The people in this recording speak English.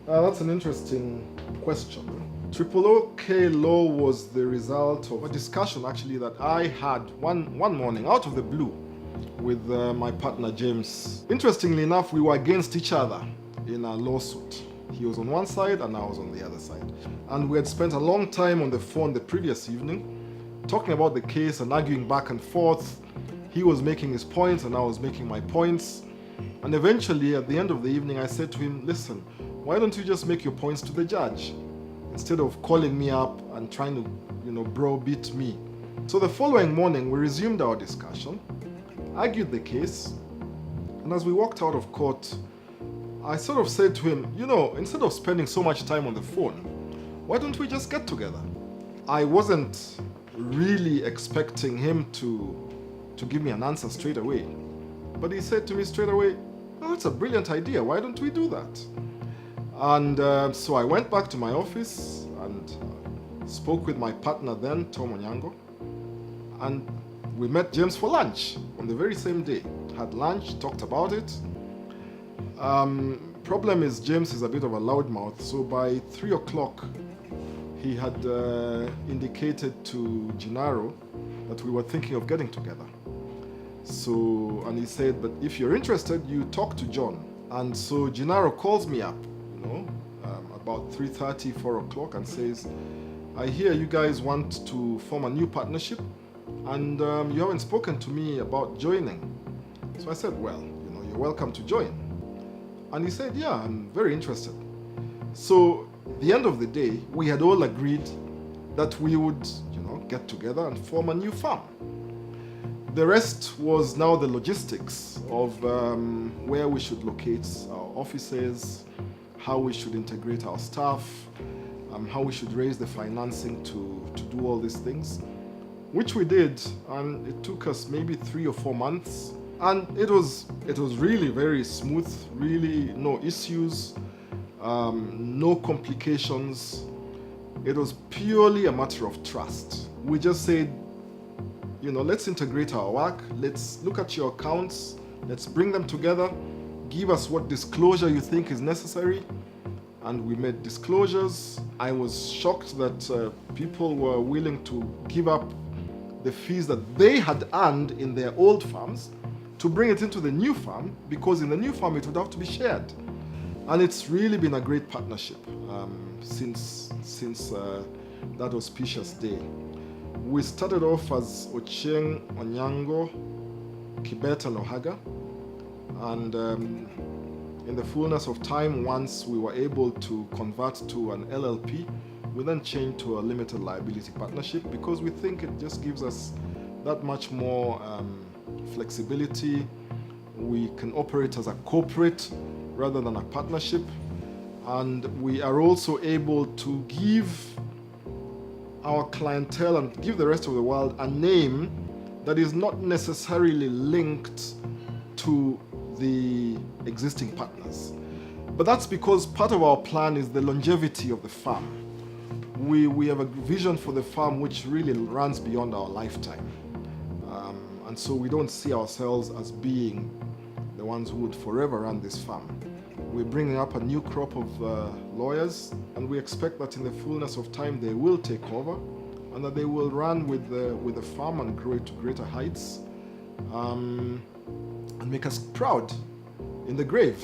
That's an interesting question. TRIPLEOKLAW Law was the result of a discussion actually that I had one morning out of the blue with my partner James. Interestingly enough, we were against each other in a lawsuit. He was on one side and I was on the other side. And we had spent a long time on the phone the previous evening talking about the case and arguing back and forth. He was making his points and I was making my points. And eventually at the end of the evening I said to him, listen, why don't you just make your points to the judge instead of calling me up and trying to, browbeat me. So the following morning we resumed our discussion, argued the case, and as we walked out of court, I sort of said to him, instead of spending so much time on the phone, why don't we just get together? I wasn't really expecting him to give me an answer straight away. But he said to me straight away, oh, that's a brilliant idea, why don't we do that? And so I went back to my office and spoke with my partner then, Tom Onyango, and we met James for lunch on the very same day. Had lunch, talked about it. Problem is James is a bit of a loudmouth, so by 3 o'clock he had indicated to Gennaro that we were thinking of getting together. So, and he said, but if you're interested, you talk to John. And so Gennaro calls me up, about 3:30, 4 o'clock, and says, I hear you guys want to form a new partnership, and you haven't spoken to me about joining. So I said, well, you're welcome to join. And he said, yeah, I'm very interested. So at the end of the day, we had all agreed that we would, get together and form a new firm. The rest was now the logistics of where we should locate our offices, how we should integrate our staff, how we should raise the financing to do all these things, which we did, and it took us maybe 3 or 4 months. And it was really very smooth, really no issues, no complications. It was purely a matter of trust. We just said, let's integrate our work, let's look at your accounts, let's bring them together, give us what disclosure you think is necessary. And we made disclosures. I was shocked that people were willing to give up the fees that they had earned in their old firms to bring it into the new firm, because in the new firm it would have to be shared. And it's really been a great partnership since that auspicious day. We started off as Ochieng, Onyango, Kibet, and Ohaga. And in the fullness of time, once we were able to convert to an LLP, we then changed to a limited liability partnership because we think it just gives us that much more flexibility. We can operate as a corporate rather than a partnership. And we are also able to give our clientele and give the rest of the world a name that is not necessarily linked to the existing partners. But that's because part of our plan is the longevity of the firm. We have a vision for the firm which really runs beyond our lifetime. And so we don't see ourselves as being the ones who would forever run this firm. We're bringing up a new crop of lawyers, and we expect that in the fullness of time they will take over and that they will run with the firm and grow it to greater heights and make us proud in the grave.